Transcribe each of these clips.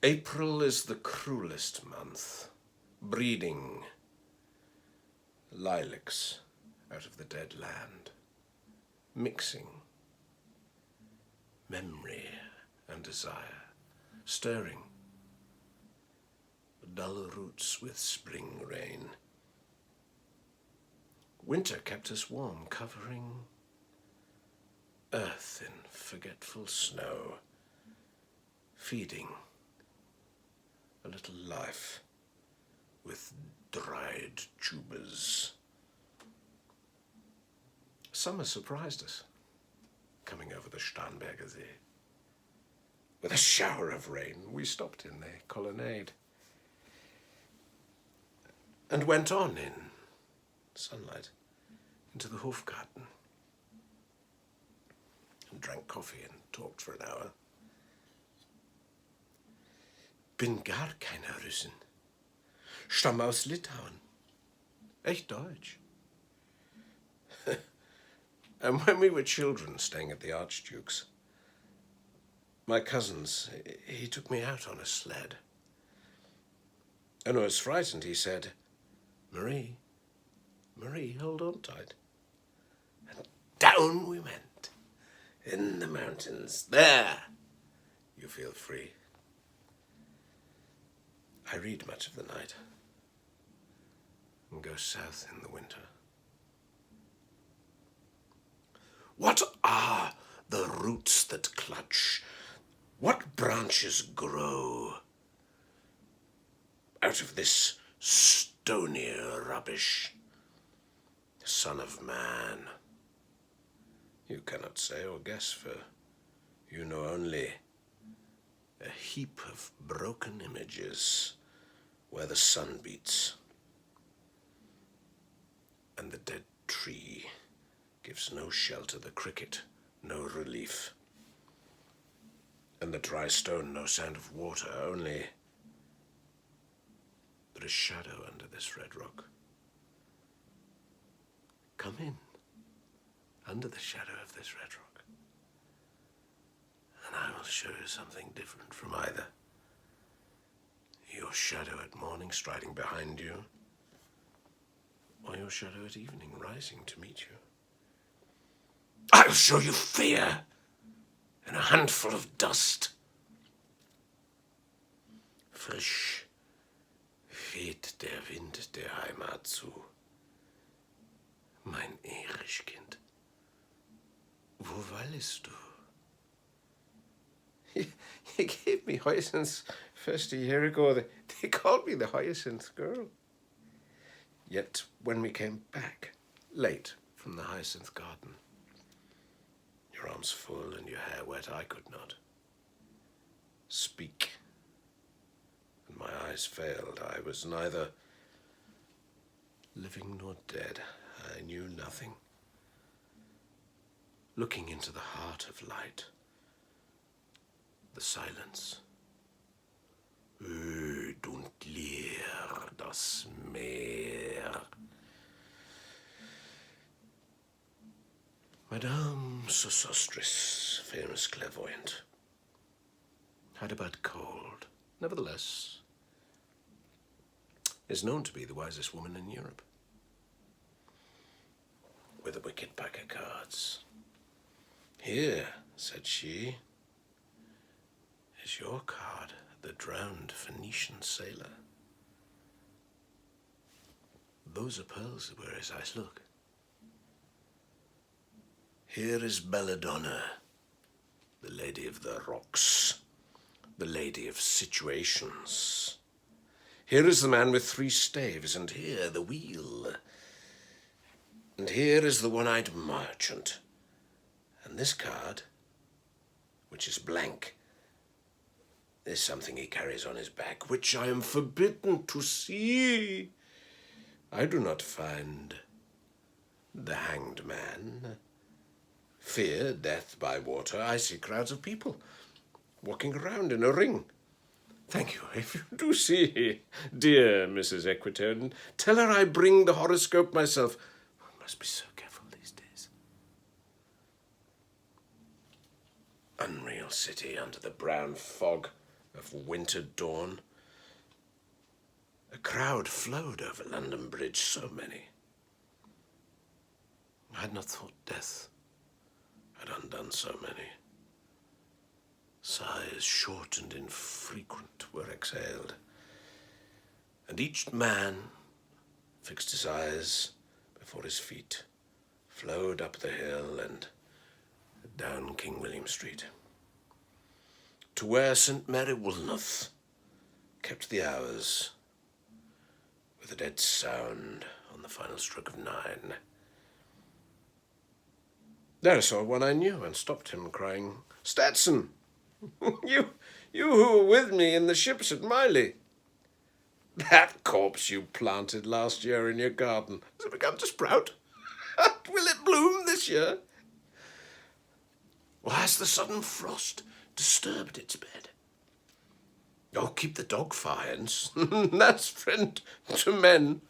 April is the cruelest month, breeding lilacs out of the dead land, mixing memory and desire, stirring dull roots with spring rain. Winter kept us warm, covering earth in forgetful snow, feeding a little life with dried tubers. Summer surprised us, coming over the Starnberger See. With a shower of rain, we stopped in the colonnade and went on in sunlight into the Hofgarten and drank coffee and talked for an hour. Bin gar keiner Russen. Stamm aus Litauen. Echt Deutsch. And when we were children staying at the Archduke's, my cousins, he took me out on a sled. And I was frightened. He said, Marie, hold on tight. And down we went, in the mountains. There, you feel free. I read much of the night and go south in the winter. What are the roots that clutch? What branches grow out of this stony rubbish? Son of man, you cannot say or guess, for you know only a heap of broken images where the sun beats and the dead tree gives no shelter, the cricket no relief, and the dry stone no sound of water, only there is shadow under this red rock. Come in, under the shadow of this red rock, and I will show you something different from either your shadow at morning striding behind you, or your shadow at evening rising to meet you. I'll show you fear in a handful of dust. Frisch weht der Wind der Heimat zu. Mein Erichkind, wo weilest du? You gave me hyacinths first a year ago. They called me the Hyacinth Girl. Yet when we came back, late from the Hyacinth Garden, your arms full and your hair wet, I could not speak. And my eyes failed. I was neither living nor dead. I knew nothing. Looking into the heart of light, the silence. Öd und leer das Meer. Madame Sosostris, famous clairvoyant, had a bad cold. Nevertheless, is known to be the wisest woman in Europe. With a wicked pack of cards. Here, said she, is your card, the drowned Phoenician sailor. Those are pearls where his eyes look. Here is Belladonna, the lady of the rocks, the lady of situations. Here is the man with 3 staves, and here the wheel. And here is the one-eyed merchant. And this card, which is blank, is something he carries on his back, which I am forbidden to see. I do not find the hanged man, fear death by water. I see crowds of people walking around in a ring. Thank you. If you do see dear Mrs. Equitone, tell her I bring the horoscope myself. One must be so careful these days. Unreal city under the brown fog, of winter dawn. A crowd flowed over London Bridge, so many. I had not thought death had undone so many. Sighs short and infrequent were exhaled, and each man fixed his eyes before his feet, flowed up the hill and down King William Street, to where St. Mary Woolnoth kept the hours with a dead sound on the final stroke of 9. There I saw one I knew and stopped him, crying, "Stetson, you who were with me in the ships at Miley. That corpse you planted last year in your garden, has it begun to sprout? Will it bloom this year? Or has the sudden frost disturbed its bed? Oh, keep the dog far hence, that's friend to men.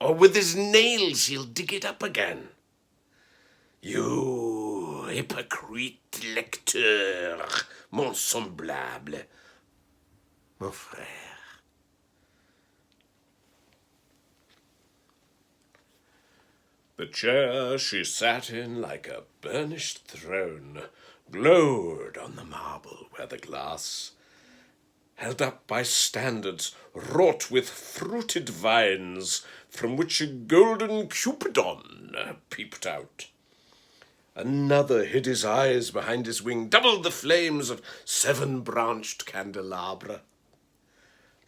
Or with his nails he'll dig it up again. You hypocrite lecteur, mon semblable, mon frère." The chair she sat in, like a burnished throne, glowed on the marble where the glass, held up by standards wrought with fruited vines, from which a golden Cupidon peeped out. Another hid his eyes behind his wing, doubled the flames of 7-branched candelabra,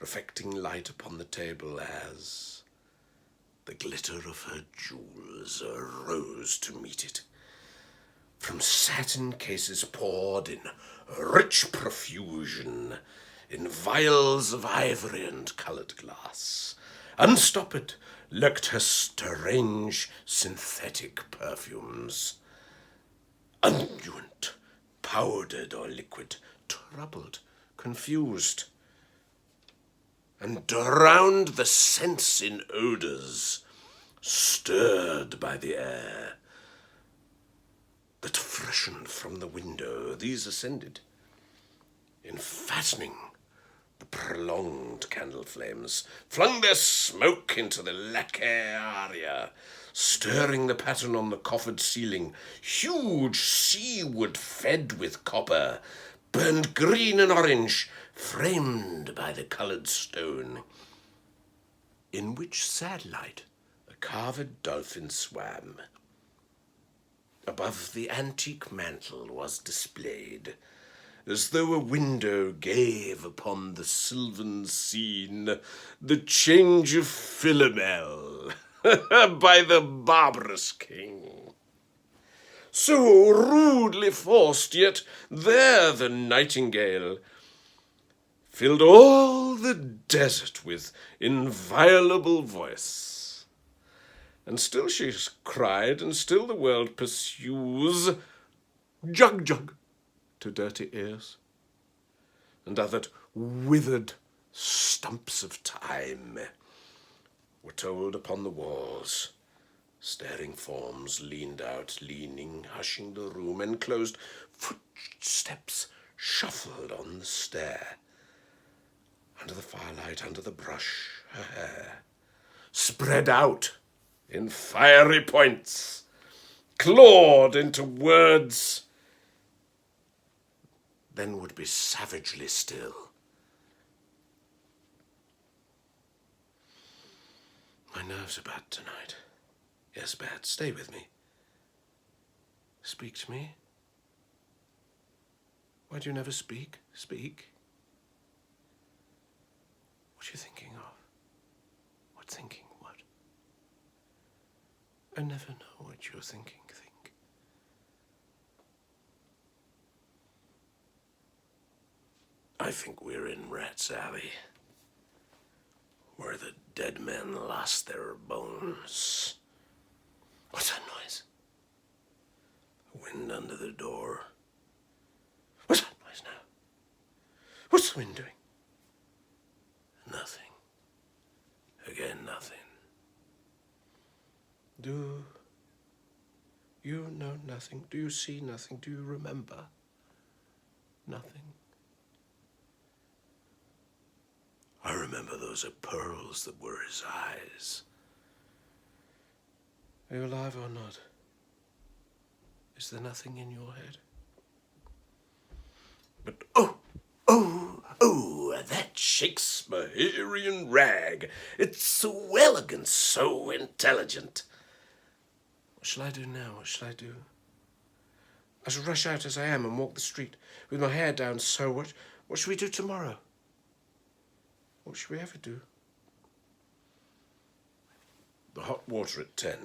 reflecting light upon the table as the glitter of her jewels arose to meet it. From satin cases poured in rich profusion, in vials of ivory and coloured glass, unstoppered lurked her strange synthetic perfumes. Unguent, powdered or liquid, troubled, confused, and drowned the sense in odours, stirred by the air that freshened from the window. These ascended, in fattening the prolonged candle flames, flung their smoke into the lacquer area, stirring the pattern on the coffered ceiling. Huge seawood fed with copper, burned green and orange, framed by the coloured stone, in which sad light a carved dolphin swam. Above the antique mantle was displayed, as though a window gave upon the sylvan scene, the change of Philomel by the barbarous king. So rudely forced, yet there the nightingale filled all the desert with inviolable voice. And still she cried, and still the world pursues, "Jug, jug," to dirty ears, and other withered stumps of time were told upon the walls. Staring forms leaned out, leaning, hushing the room, enclosed. Footsteps shuffled on the stair. Under the firelight, under the brush, her hair spread out in fiery points, clawed into words, then would be savagely still. My nerves are bad tonight. Yes, bad. Stay with me. Speak to me. Why do you never speak? Speak. What are you thinking of? What thinking? What? I never know what you're thinking. Think. I think we're in Rat's Alley, where the dead men lost their bones. What's that noise? Wind under the door. What's that noise now? What's the wind doing? Nothing. Again, nothing. Do you know nothing? Do you see nothing? Do you remember nothing? I remember those are pearls that were his eyes. Are you alive or not? Is there nothing in your head? But that Shakespearean rag. It's so elegant, so intelligent. What shall I do now? What shall I do? I shall rush out as I am and walk the street with my hair down so. What shall we do tomorrow? What shall we ever do? The hot water at 10.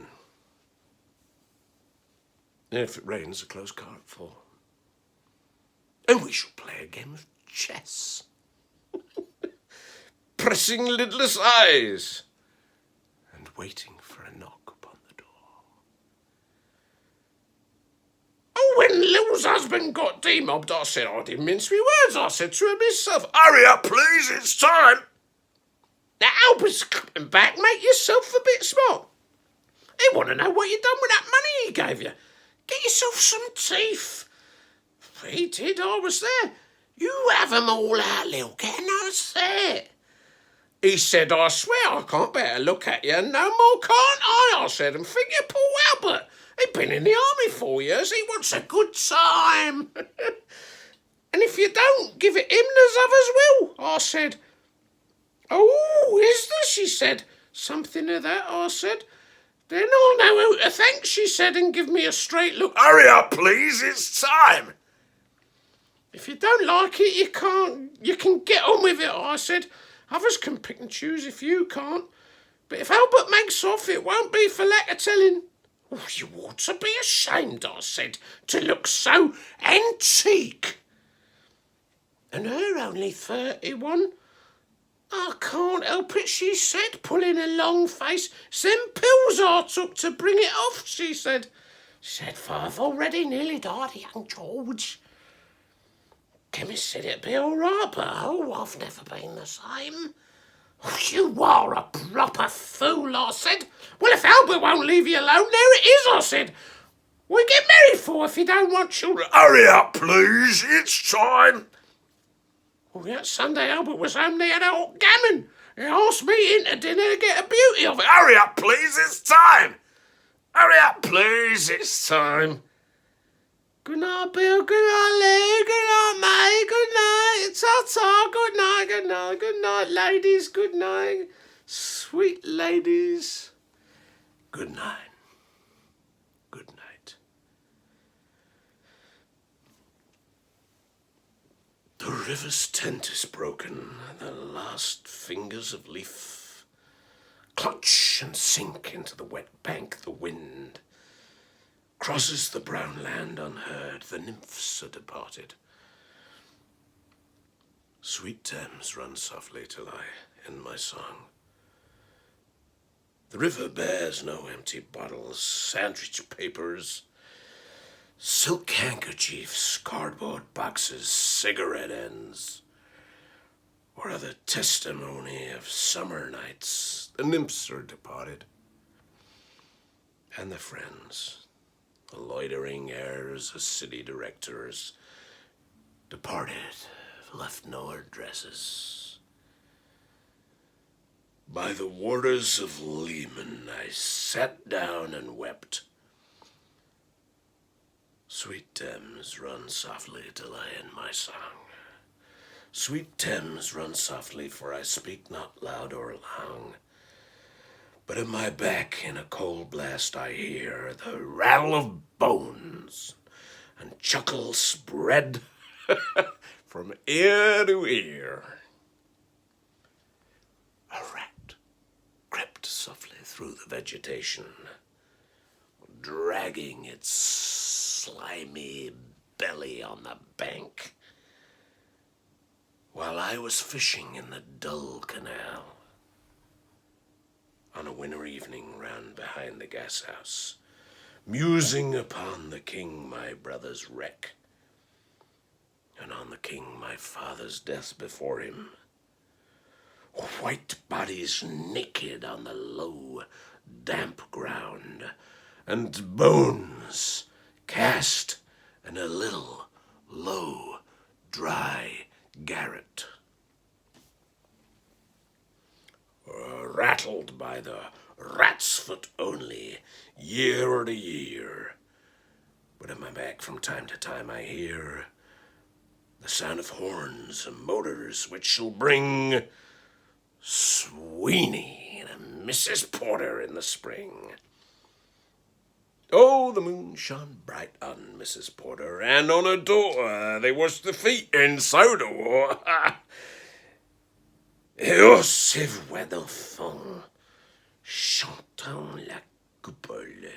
And if it rains, a close car at 4. And we shall play a game of chess. Pressing lidless eyes and waiting for a knock upon the door. Oh, when Lil's husband got demobbed, I said, I didn't mince me words. I said to him myself, hurry up, please, it's time. Now, Albert's coming back. Make yourself a bit smart. He want to know what you done with that money he gave you. Get yourself some teeth. He did, I was there. You have 'em all out, Lil. Get a nice set. He said, I swear I can't bear to look at you no more, can't I said, and think of poor Albert. He'd been in the army 4 years. He wants a good time. And if you don't give it him, there's others will, I said. Oh, is there, she said. Something of that, I said. Then I'll know who to thank, she said, and give me a straight look. Hurry up, please, it's time. If you don't like it, you can get on with it, I said. Others can pick and choose if you can't. But if Albert makes off, it won't be for lack of telling. Oh, you ought to be ashamed, I said, to look so antique. And her only 31. I can't help it, she said, pulling a long face. It's them pills I took to bring it off, she said. She said, 5 already, nearly died, young George. Chemist said it'd be all right, but I've never been the same. Oh, you are a proper fool, I said. Well, if Albert won't leave you alone, there it is, I said. What get married for if you don't want children? Hurry up, please, it's time. Well, that Sunday Albert was home, they had a hot gammon. He asked me in to dinner to get a beauty of it. Hurry up, please, it's time. Hurry up, please, it's time. Good night, Bill. Good night, Lou. Good night, May. Good night. Ta-ta. Good night, good night. Good night, ladies. Good night. Sweet ladies. Good night. Good night. The river's tent is broken. The last fingers of leaf clutch and sink into the wet bank. The wind crosses the brown land unheard. The nymphs are departed. Sweet Thames, run softly till I end my song. The river bears no empty bottles, sandwich papers, silk handkerchiefs, cardboard boxes, cigarette ends, or other testimony of summer nights. The nymphs are departed, and the friends, the loitering heirs of city directors, departed, left no addresses. By the waters of Lehman I sat down and wept. Sweet Thames, run softly till I end my song. Sweet Thames, run softly, for I speak not loud or long. But at my back in a cold blast I hear the rattle of bones and chuckle spread from ear to ear. A rat crept softly through the vegetation, dragging its slimy belly on the bank, while I was fishing in the dull canal. On a winter evening round behind the gas house, musing upon the king my brother's wreck, and on the king my father's death before him, white bodies naked on the low, damp ground, and bones cast in a little, low, dry garret. held by the rat's foot only, year to year. But at my back from time to time I hear the sound of horns and motors, which shall bring Sweeney and Mrs. Porter in the spring. Oh, the moon shone bright on Mrs. Porter, and on her door they washed the feet in soda water. Et oh, c'est vrai d'enfant, chantant la coupole.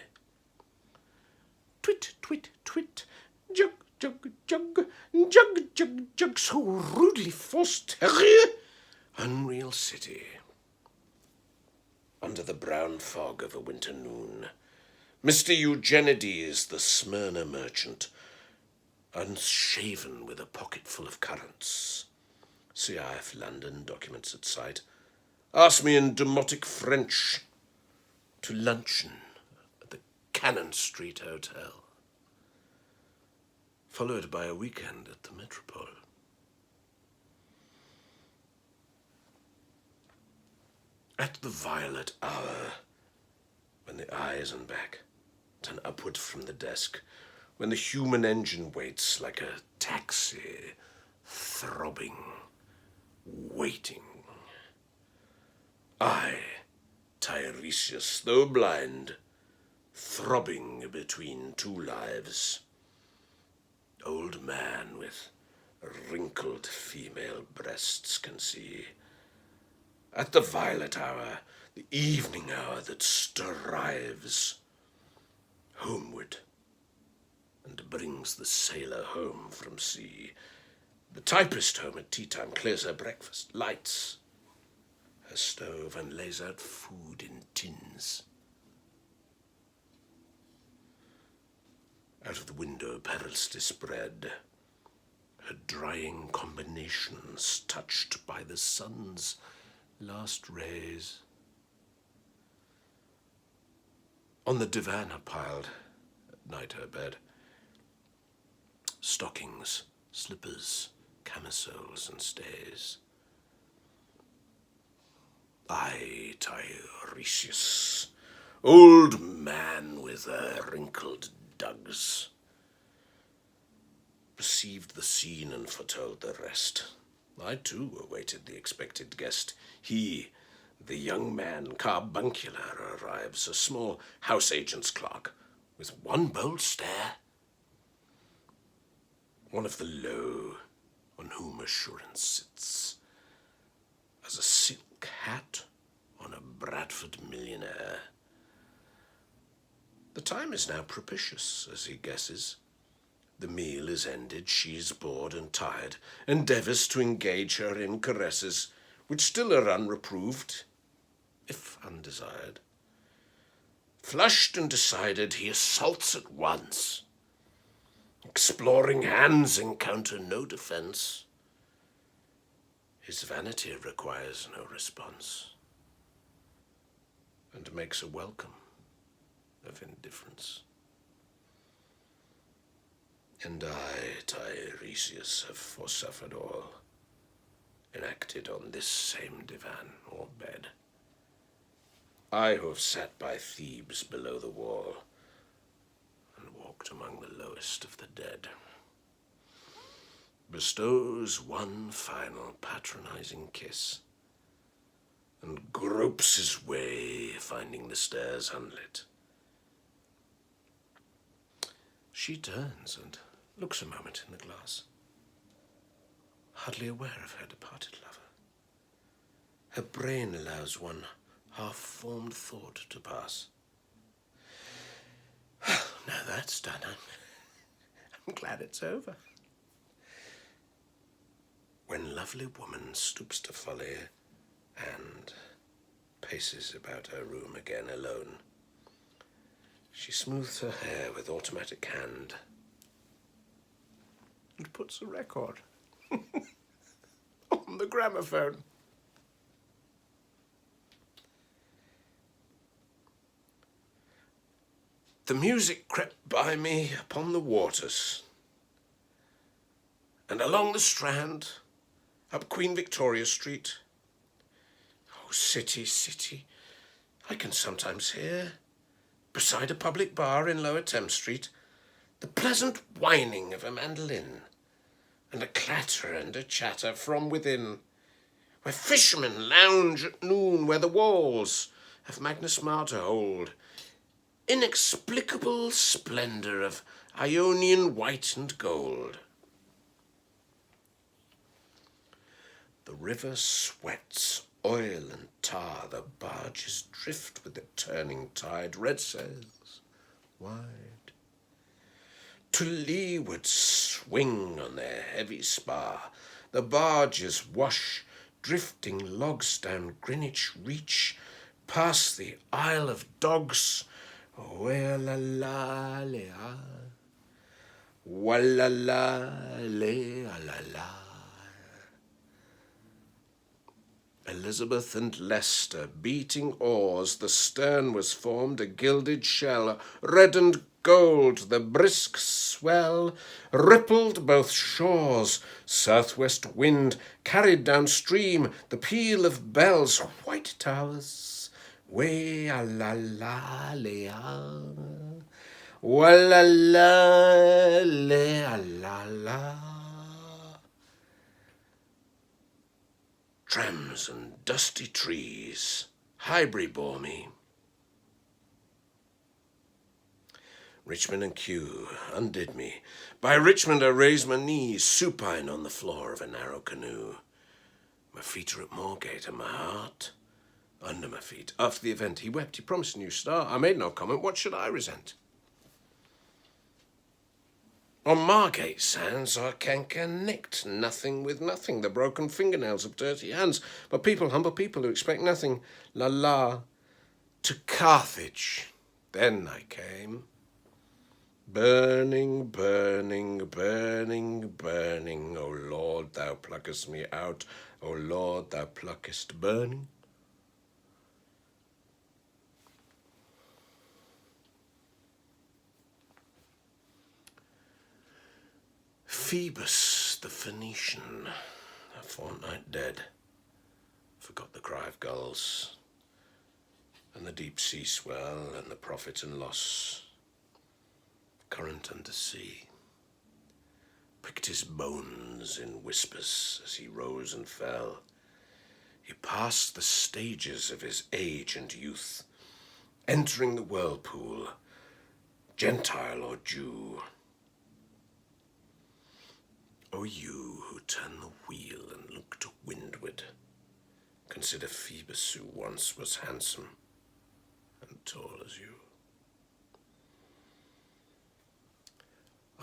Twit, twit, twit, jug, jug, jug, jug, jug, jug, so rudely forced terrier. Unreal city. Under the brown fog of a winter noon, Mr. Eugenides, the Smyrna merchant, unshaven with a pocket full of currants, CIF London, documents at sight, asked me in demotic French to luncheon at the Cannon Street Hotel, followed by a weekend at the Metropole. At the violet hour, when the eyes and back turn upward from the desk, when the human engine waits like a taxi, throbbing, waiting, I, Tiresias, though blind, throbbing between two lives, old man with wrinkled female breasts can see, at the violet hour, the evening hour that strives homeward and brings the sailor home from sea. The typist home at tea time clears her breakfast, lights her stove, and lays out food in tins. Out of the window perils dispread, her drying combinations touched by the sun's last rays. On the divan are piled, at night her bed, stockings, slippers, camisoles and stays. I, Tiresias, old man with wrinkled dugs, perceived the scene and foretold the rest. I too awaited the expected guest. He, the young man, carbuncular, arrives, a small house agent's clerk, with one bold stare. One of the low, on whom assurance sits, as a silk hat on a Bradford millionaire. The time is now propitious, as he guesses. The meal is ended, she's bored and tired, endeavours to engage her in caresses, which still are unreproved, if undesired. Flushed and decided, he assaults at once. Exploring hands encounter no defence. His vanity requires no response, and makes a welcome of indifference. And I, Tiresias, have forsuffered all, enacted on this same divan or bed. I who have sat by Thebes below the wall, and walked among the lowest of the dead, bestows one final patronizing kiss, and gropes his way, finding the stairs unlit. She turns and looks a moment in the glass, hardly aware of her departed lover. Her brain allows one half-formed thought to pass. Now that's done, I'm glad it's over. When lovely woman stoops to folly and paces about her room again alone, she smooths her hair with automatic hand and puts a record on the gramophone. The music crept by me upon the waters, and along the Strand, up Queen Victoria Street. Oh, city, city, I can sometimes hear, beside a public bar in Lower Thames Street, the pleasant whining of a mandolin, and a clatter and a chatter from within, where fishermen lounge at noon, where the walls of Magnus Martyr hold inexplicable splendour of Ionian white and gold. The river sweats oil and tar, the barges drift with the turning tide, red sails wide. To leeward swing on their heavy spar, the barges wash drifting logs down Greenwich Reach, past the Isle of Dogs, wa-la-la-le-a, wa-la-la-le-a-la-la. Elizabeth and Leicester, beating oars, the stern was formed a gilded shell, red and gold, the brisk swell rippled both shores, southwest wind carried downstream the peal of bells, white towers, way-a-la-la-le-a, wa-la-la-le-a-la-la. Trams and dusty trees, Highbury bore me. Richmond and Kew undid me. By Richmond I raised my knees, supine on the floor of a narrow canoe. My feet are at Moorgate, and my heart under my feet. After the event, he wept, he promised a new start. I made no comment, what should I resent? On Margate sands our canker nicked, nothing with nothing, the broken fingernails of dirty hands, but people, humble people who expect nothing, la la, to Carthage, then I came. Burning, burning, burning, burning, O Lord, thou pluckest me out, O Lord, thou pluckest burning. Phoebus the Phoenician, a fortnight dead, forgot the cry of gulls, and the deep sea swell, and the profit and loss, current under sea, picked his bones in whispers as he rose and fell. He passed the stages of his age and youth, entering the whirlpool, Gentile or Jew. O you who turn the wheel and look to windward, consider Phoebus who once was handsome and tall as you.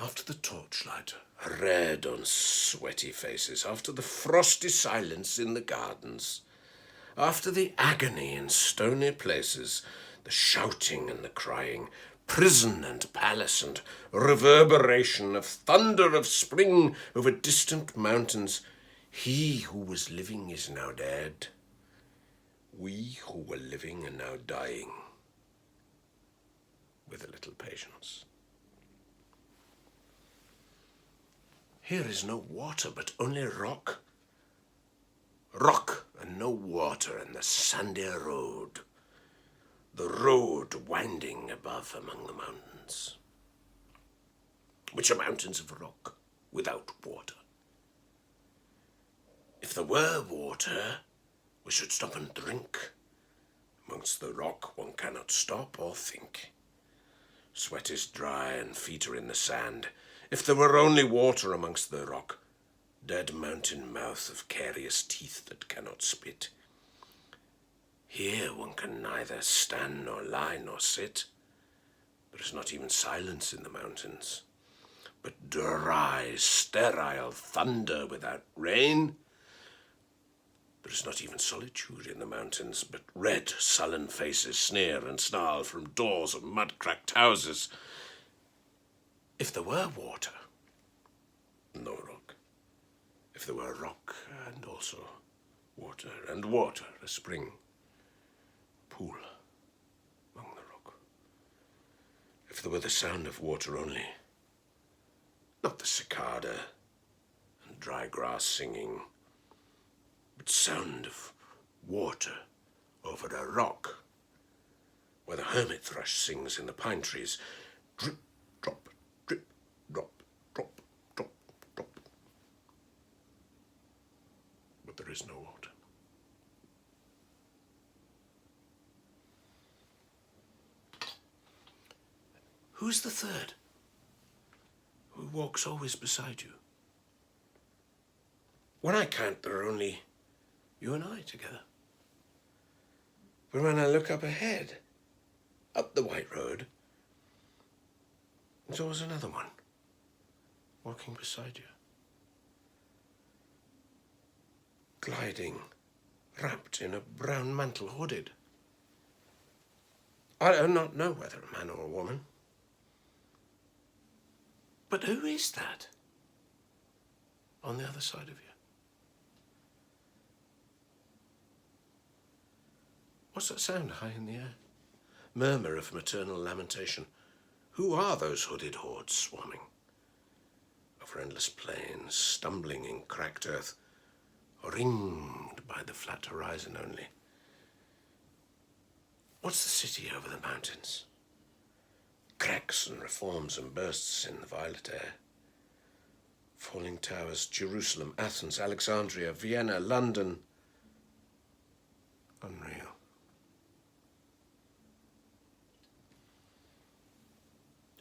After the torchlight, red on sweaty faces, after the frosty silence in the gardens, after the agony in stony places, the shouting and the crying, prison and palace and reverberation of thunder of spring over distant mountains, he who was living is now dead. We who were living are now dying. With a little patience. Here is no water, but only rock. Rock and no water, and the sandy road. The road winding above among the mountains, which are mountains of rock without water. If there were water, we should stop and drink. Amongst the rock one cannot stop or think. Sweat is dry and feet are in the sand. If there were only water amongst the rock, dead mountain mouth of carious teeth that cannot spit. Here one can neither stand nor lie nor sit. There is not even silence in the mountains, but dry, sterile thunder without rain. There is not even solitude in the mountains, but red, sullen faces sneer and snarl from doors of mud-cracked houses. If there were water, no rock. If there were rock and also water, and water, a spring, pool among the rock. If there were the sound of water only, not the cicada and dry grass singing, but sound of water over a rock where the hermit thrush sings in the pine trees. Drip, drop, drip, drop, drop, drop, drop. But there is no water. Who's the third? Who walks always beside you? When I count, there are only you and I together. But when I look up ahead, up the white road, there's always another one walking beside you. Gliding, wrapped in a brown mantle, hooded. I do not know whether a man or a woman. But who is that on the other side of you? What's that sound high in the air? Murmur of maternal lamentation. Who are those hooded hordes swarming over endless plains, stumbling in cracked earth, ringed by the flat horizon only? What's the city over the mountains? Cracks and reforms and bursts in the violet air. Falling towers, Jerusalem, Athens, Alexandria, Vienna, London. Unreal.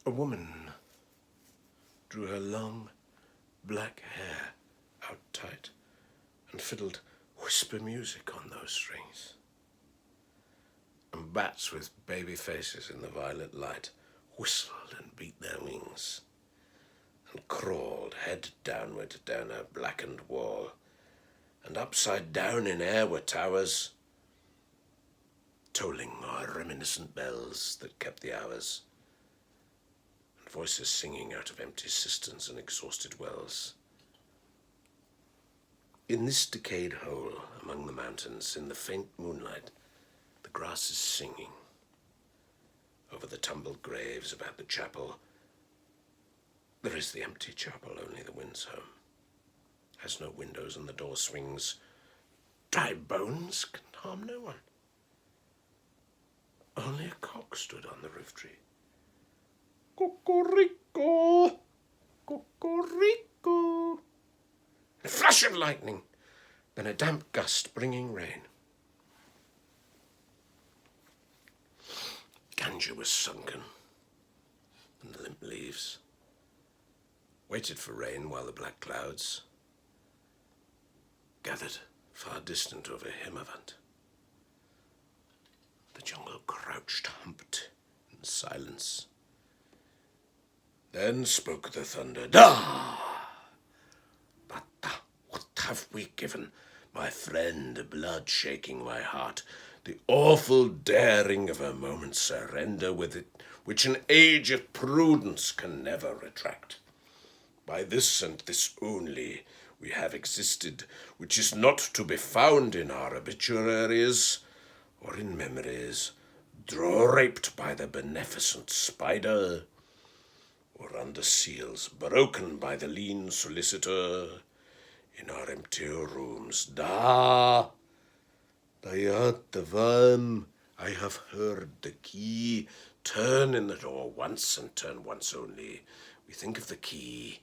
A woman drew her long black hair out tight and fiddled whisper music on those strings. And bats with baby faces in the violet light whistled and beat their wings and crawled head downward down a blackened wall, and upside down in air were towers, tolling our reminiscent bells that kept the hours, and voices singing out of empty cisterns and exhausted wells. In this decayed hole among the mountains, in the faint moonlight, the grass is singing. Over the tumbled graves about the chapel, there is the empty chapel, only the wind's home. Has no windows and the door swings. Dry bones can harm no one. Only a cock stood on the roof tree. Cocorico, cocorico. A flash of lightning, then a damp gust bringing rain. Ganja was sunken, and the limp leaves waited for rain while the black clouds gathered far distant over Himavant. The jungle crouched, humped in silence. Then spoke the thunder, "Da! But what have we given, my friend, blood shaking my heart, the awful daring of a moment's surrender with it, which an age of prudence can never retract. By this and this only we have existed, which is not to be found in our obituaries or in memories, draped by the beneficent spider, or under seals broken by the lean solicitor in our empty rooms. Da! Dayat the worm, I have heard the key. Turn in the door once and turn once only. We think of the key,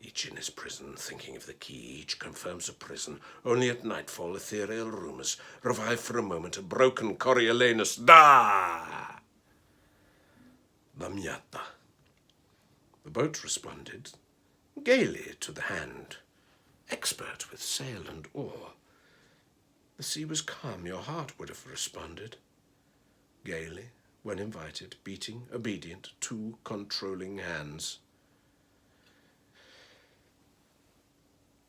each in his prison, thinking of the key, each confirms a prison. Only at nightfall ethereal rumours revive for a moment a broken Coriolanus. Da! Damiata. The boat responded gaily to the hand, expert with sail and oar. The sea was calm, your heart would have responded. Gaily, when invited, beating, obedient, two controlling hands.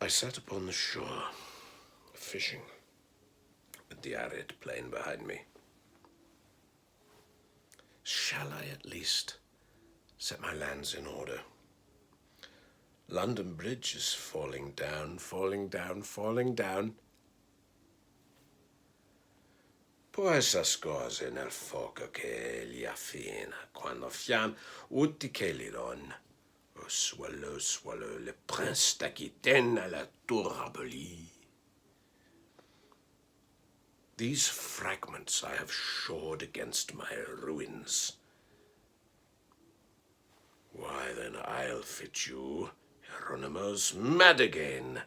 I sat upon the shore, fishing, with the arid plain behind me. Shall I at least set my lands in order? London Bridge is falling down, falling down, falling down. Può essere cose nel fuoco che li affina, quando fiam uti che li don. Oh, swallow, swallow, le prince d'Aquitaine à la tour abolie. These fragments I have shored against my ruins. Why, then I'll fit you, Hieronymus, mad again.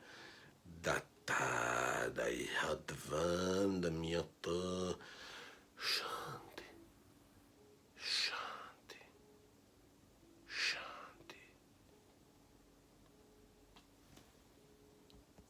Data dai hadvan de miata